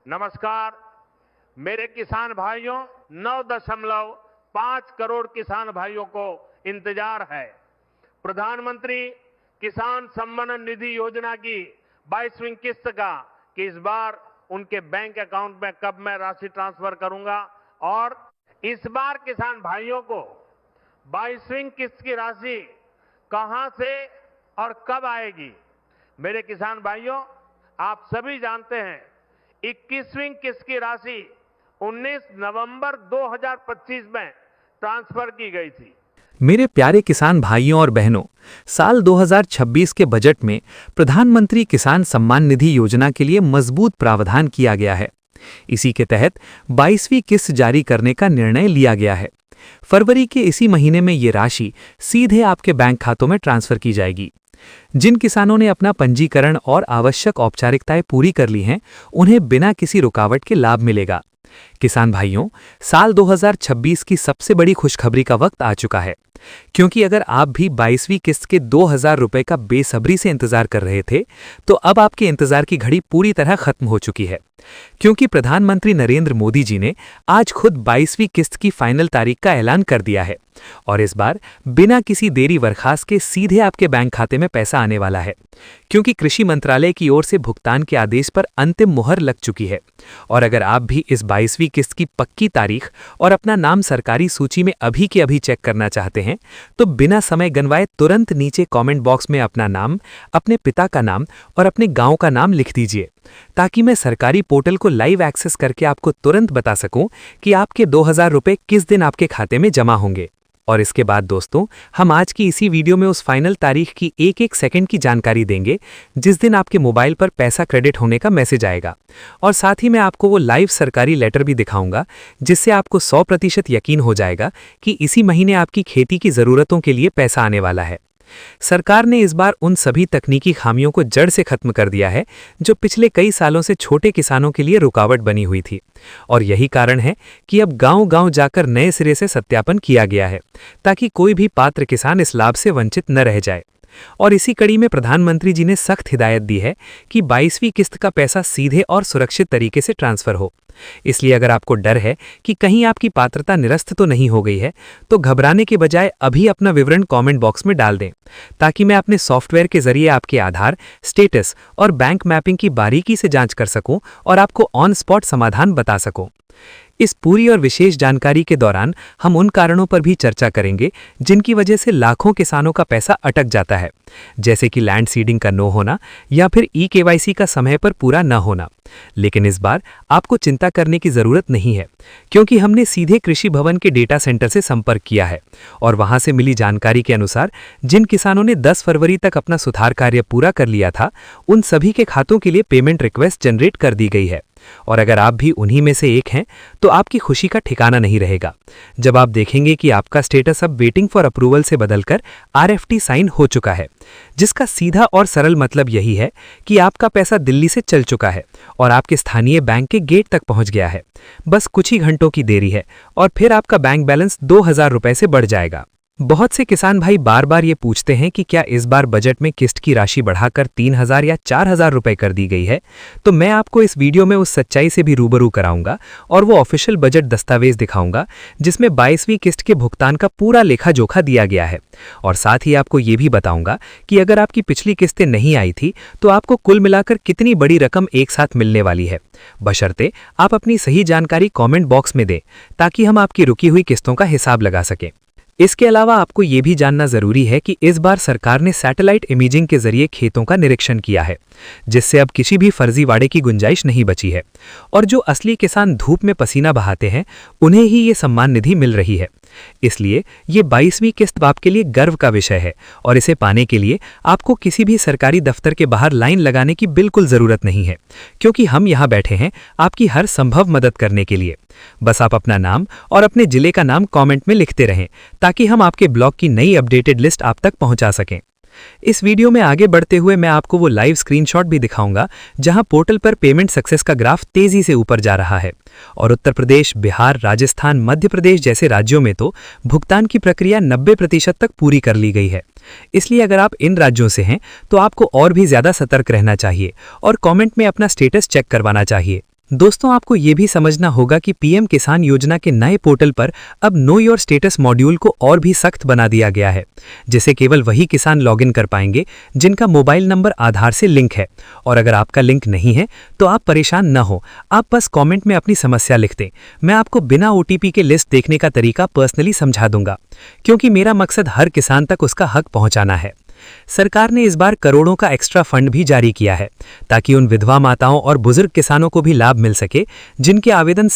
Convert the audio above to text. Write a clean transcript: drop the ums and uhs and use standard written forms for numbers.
नमस्कार मेरे किसान भाइयों, 9.5 करोड़ किसान भाइयों को इंतजार है। प्रधानमंत्री किसान सम्मान निधि योजना की 22वीं किस्त का कि इस बार उनके बैंक अकाउंट में कब मैं राशि ट्रांसफर करूंगा और इस बार किसान भाइयों को 22वीं किस्त की राशि कहां से और कब आएगी। मेरे किसान भाइयों, आप सभी जानते हैं 21वीं किस्त की राशि 19 नवंबर 2025 में ट्रांसफर की गई थी। मेरे प्यारे किसान भाइयों और बहनों, साल 2026 के बजट में प्रधानमंत्री किसान सम्मान निधि योजना के लिए मजबूत प्रावधान किया गया है। इसी के तहत 22वीं किस्त जारी करने का निर्णय लिया गया है। फरवरी के इसी महीने में ये राशि सीधे आपके बैंक खातों में ट्रांसफर की जाएगी। जिन किसानों ने अपना पंजीकरण और आवश्यक औपचारिकताएं पूरी कर ली हैं, उन्हें बिना किसी रुकावट के लाभ मिलेगा। किसान भाइयों, साल 2026 की सबसे बड़ी खुशखबरी का वक्त आ चुका है, क्योंकि अगर आप भी 22वीं किस्त के 2000 रुपए का बेसब्री से इंतजार कर रहे थे, तो अब आपके इंतजार की घड़ी पूरी तरह खत्म हो चुकी है, क्योंकि प्रधानमंत्री नरेंद्र मोदी जी ने आज खुद 22वीं किस्त की फाइनल तारीख का ऐलान कर दिया है और इस बार बिना किसी देरी बर्खास्त के सीधे आपके बैंक खाते में पैसा आने वाला है, क्योंकि कृषि मंत्रालय की ओर से भुगतान के आदेश पर अंतिम मुहर लग चुकी है। और अगर आप भी इस 22वीं किस्त की पक्की तारीख और अपना नाम सरकारी सूची में अभी के अभी चेक करना चाहते हैं, तो बिना समय गंवाए तुरंत नीचे कमेंट बॉक्स में अपना नाम, अपने पिता का नाम और अपने गांव का नाम लिख दीजिए, ताकि मैं सरकारी पोर्टल को लाइव एक्सेस करके आपको तुरंत बता सकूं कि आपके 2000 रुपए किस दिन आपके खाते में जमा होंगे। और इसके बाद दोस्तों, हम आज की इसी वीडियो में उस फाइनल तारीख की एक सेकंड की जानकारी देंगे जिस दिन आपके मोबाइल पर पैसा क्रेडिट होने का मैसेज आएगा, और साथ ही मैं आपको वो लाइव सरकारी लेटर भी दिखाऊंगा जिससे आपको 100% यकीन हो जाएगा कि इसी महीने आपकी खेती की ज़रूरतों के लिए पैसा आने वाला है। सरकार ने इस बार उन सभी तकनीकी खामियों को जड़ से खत्म कर दिया है जो पिछले कई सालों से छोटे किसानों के लिए रुकावट बनी हुई थी, और यही कारण है कि अब गांव-गांव जाकर नए सिरे से सत्यापन किया गया है, ताकि कोई भी पात्र किसान इस लाभ से वंचित न रह जाए। और इसी कड़ी में प्रधानमंत्री जी ने सख्त हिदायत दी है कि 22वीं किस्त का पैसा सीधे और सुरक्षित तरीके से ट्रांसफर हो। इसलिए अगर आपको डर है कि कहीं आपकी पात्रता निरस्त तो नहीं हो गई है, तो घबराने के बजाय अभी अपना विवरण कमेंट बॉक्स में डाल दें, ताकि मैं अपने सॉफ्टवेयर के जरिए आपके आधार, स्टेटस और बैंक मैपिंग की बारीकी से जांच कर सकूं और आपको ऑन स्पॉट समाधान बता सकूं। इस पूरी और विशेष जानकारी के दौरान हम उन कारणों पर भी चर्चा करेंगे जिनकी वजह से लाखों किसानों का पैसा अटक जाता है, जैसे कि लैंड सीडिंग का नो होना या फिर ई-केवाईसी का समय पर पूरा न होना। लेकिन इस बार आपको चिंता करने की जरूरत नहीं है, क्योंकि हमने सीधे कृषि भवन के डेटा सेंटर से संपर्क किया है और वहां से मिली जानकारी के अनुसार जिन किसानों ने 10 फरवरी तक अपना सुधार कार्य पूरा कर लिया था, उन सभी के खातों के लिए पेमेंट रिक्वेस्ट जनरेट कर दी गई है। और अगर आप भी उन्हीं में से एक हैं, तो आपकी खुशी का ठिकाना नहीं रहेगा जब आप देखेंगे कि आपका स्टेटस अब वेटिंग फॉर अप्रूवल से बदलकर RFT साइन हो चुका है, जिसका सीधा और सरल मतलब यही है कि आपका पैसा दिल्ली से चल चुका है और आपके स्थानीय बैंक के गेट तक पहुंच गया है। बस कुछ ही घंटों की देरी है और फिर आपका बैंक बैलेंस 2000 रुपए से बढ़ जाएगा। बहुत से किसान भाई बार बार ये पूछते हैं कि क्या इस बार बजट में किस्त की राशि बढ़ाकर 3000 या 4000 रुपए कर दी गई है। तो मैं आपको इस वीडियो में उस सच्चाई से भी रूबरू कराऊंगा और वो ऑफिशियल बजट दस्तावेज दिखाऊंगा जिसमें 22वीं किस्त के भुगतान का पूरा लेखा जोखा दिया गया है। और साथ ही आपको ये भी बताऊंगा कि अगर आपकी पिछली किस्तें नहीं आई थी, तो आपको कुल मिलाकर कितनी बड़ी रकम एक साथ मिलने वाली है, बशर्ते आप अपनी सही जानकारी कमेंट बॉक्स में दें, ताकि हम आपकी रुकी हुई किस्तों का हिसाब लगा सकें। इसके अलावा आपको ये भी जानना जरूरी है कि इस बार सरकार ने सैटेलाइट इमेजिंग के जरिए खेतों का निरीक्षण किया है, जिससे अब किसी भी फर्जीवाड़े की गुंजाइश नहीं बची है और जो असली किसान धूप में पसीना बहाते हैं, उन्हें ही ये सम्मान निधि मिल रही है। इसलिए ये 22वीं किस्त आपके लिए गर्व का विषय है और इसे पाने के लिए आपको किसी भी सरकारी दफ्तर के बाहर लाइन लगाने की बिल्कुल जरूरत नहीं है, क्योंकि हम यहाँ बैठे हैं आपकी हर संभव मदद करने के लिए। बस आप अपना नाम और अपने जिले का नाम कमेंट में लिखते रहें, ताकि हम आपके ब्लॉग की नई अपडेटेड लिस्ट आप तक पहुंचा सकें। इस वीडियो में आगे बढ़ते हुए मैं आपको वो लाइव स्क्रीनशॉट भी दिखाऊंगा जहां पोर्टल पर पेमेंट सक्सेस का ग्राफ तेजी से ऊपर जा रहा है और उत्तर प्रदेश, बिहार, राजस्थान, मध्य प्रदेश जैसे राज्यों में तो भुगतान की प्रक्रिया 90% तक पूरी कर ली गई है। इसलिए अगर आप इन राज्यों से हैं तो आपको और भी ज्यादा सतर्क रहना चाहिए और कमेंट में अपना स्टेटस चेक करवाना चाहिए। दोस्तों, आपको ये भी समझना होगा कि पीएम किसान योजना के नए पोर्टल पर अब नो योर स्टेटस मॉड्यूल को और भी सख्त बना दिया गया है, जिसे केवल वही किसान लॉगिन कर पाएंगे जिनका मोबाइल नंबर आधार से लिंक है। और अगर आपका लिंक नहीं है तो आप परेशान न हो, आप बस कमेंट में अपनी समस्या लिख दें। मैं आपको बिना ओटीपी के लिस्ट देखने का तरीका पर्सनली समझा दूंगा, क्योंकि मेरा मकसद हर किसान तक उसका हक पहुंचाना है। सरकार ने इस बार करोड़ों का एक्स्ट्रा फंड भी जारी किया है, ताकि उन विधवा माताओं और बुजुर्ग किसानों को भी लाभ मिल सके जिनके आवेदन